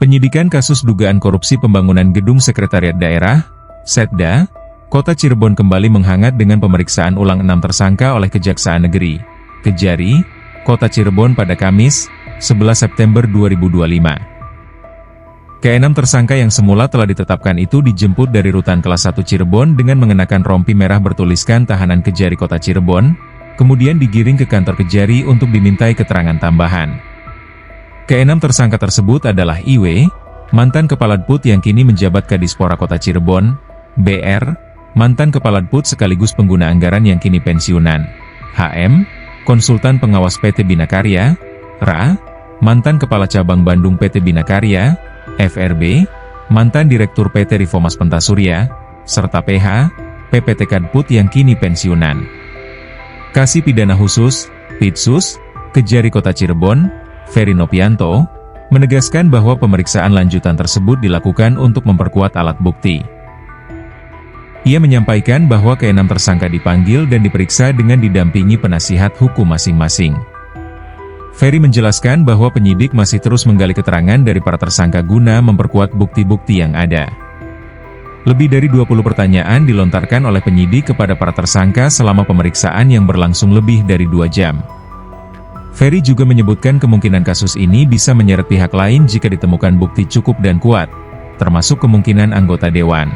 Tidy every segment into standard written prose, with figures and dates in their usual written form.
Penyidikan kasus dugaan korupsi pembangunan Gedung Sekretariat Daerah, Setda, Kota Cirebon kembali menghangat dengan pemeriksaan ulang 6 tersangka oleh Kejaksaan Negeri, Kejari, Kota Cirebon pada Kamis, 11 September 2025. Keenam tersangka yang semula telah ditetapkan itu dijemput dari Rutan Kelas 1 Cirebon dengan mengenakan rompi merah bertuliskan Tahanan Kejari Kota Cirebon, kemudian digiring ke kantor Kejari untuk dimintai keterangan tambahan. Keenam tersangka tersebut adalah IW, mantan Kepala Dput yang kini menjabat Kadispora Kota Cirebon, BR, mantan Kepala Dput sekaligus pengguna anggaran yang kini pensiunan, HM, konsultan pengawas PT Bina Karya, RA, mantan Kepala Cabang Bandung PT Bina Karya, FRB, mantan Direktur PT Reformas Pentasurya, serta PH, PPTK Dput yang kini pensiunan. Kasih Pidana Khusus, Pitsus, Kejari Kota Cirebon, Ferry Nopianto, menegaskan bahwa pemeriksaan lanjutan tersebut dilakukan untuk memperkuat alat bukti. Ia menyampaikan bahwa keenam tersangka dipanggil dan diperiksa dengan didampingi penasihat hukum masing-masing. Ferry menjelaskan bahwa penyidik masih terus menggali keterangan dari para tersangka guna memperkuat bukti-bukti yang ada. Lebih dari 20 pertanyaan dilontarkan oleh penyidik kepada para tersangka selama pemeriksaan yang berlangsung lebih dari 2 jam. Ferry juga menyebutkan kemungkinan kasus ini bisa menyeret pihak lain jika ditemukan bukti cukup dan kuat, termasuk kemungkinan anggota dewan.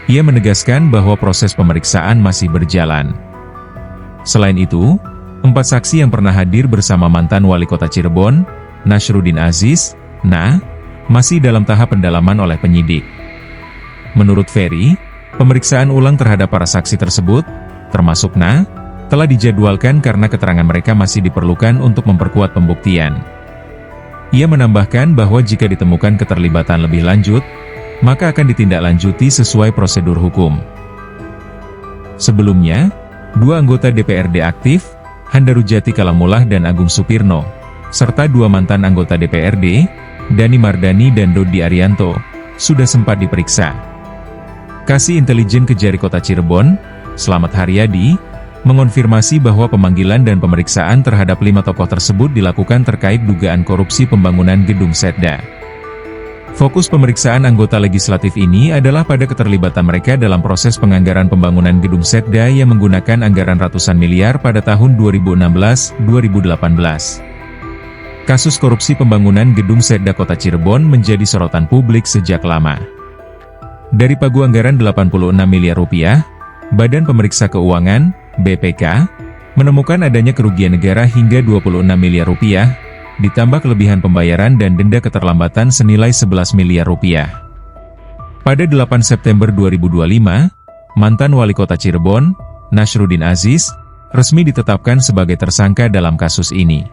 Ia menegaskan bahwa proses pemeriksaan masih berjalan. Selain itu, 4 saksi yang pernah hadir bersama mantan Wali Kota Cirebon, Nasruddin Aziz, masih dalam tahap pendalaman oleh penyidik. Menurut Ferry, pemeriksaan ulang terhadap para saksi tersebut, termasuk telah dijadwalkan karena keterangan mereka masih diperlukan untuk memperkuat pembuktian. Ia menambahkan bahwa jika ditemukan keterlibatan lebih lanjut, maka akan ditindaklanjuti sesuai prosedur hukum. Sebelumnya, 2 anggota DPRD aktif, Handarujati Kalamulah dan Agung Supirno, serta 2 mantan anggota DPRD, Dani Mardani dan Dodi Arianto, sudah sempat diperiksa. Kasih Intelijen Kejari Kota Cirebon, Slamet Haryadi, mengonfirmasi bahwa pemanggilan dan pemeriksaan terhadap 5 tokoh tersebut dilakukan terkait dugaan korupsi pembangunan Gedung Setda. Fokus pemeriksaan anggota legislatif ini adalah pada keterlibatan mereka dalam proses penganggaran pembangunan Gedung Setda yang menggunakan anggaran ratusan miliar pada tahun 2016-2018. Kasus korupsi pembangunan Gedung Setda Kota Cirebon menjadi sorotan publik sejak lama. Dari pagu anggaran 86 miliar rupiah, Badan Pemeriksa Keuangan, BPK, menemukan adanya kerugian negara hingga 26 miliar rupiah, ditambah kelebihan pembayaran dan denda keterlambatan senilai 11 miliar rupiah. Pada 8 September 2025, mantan Wali Kota Cirebon, Nasruddin Aziz, resmi ditetapkan sebagai tersangka dalam kasus ini.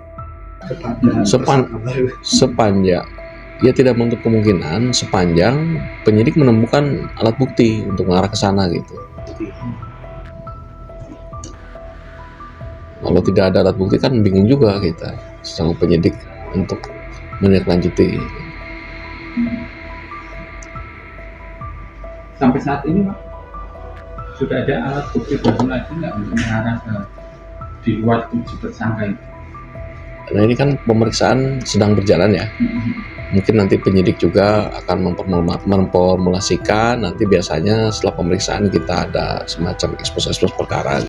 Sepanjang, ia tidak menutup kemungkinan sepanjang penyidik menemukan alat bukti untuk mengarah ke sana gitu. Kalau tidak ada alat bukti kan bingung juga kita sama penyidik untuk menindaklanjuti. Sampai saat ini Pak, sudah ada alat bukti baru lagi nggak untuk mengarah ke di luar 7 tersangka itu? Nah ini kan pemeriksaan sedang berjalan ya. Mungkin nanti penyidik juga akan memformulasikan, nanti biasanya setelah pemeriksaan kita ada semacam ekspos perkara.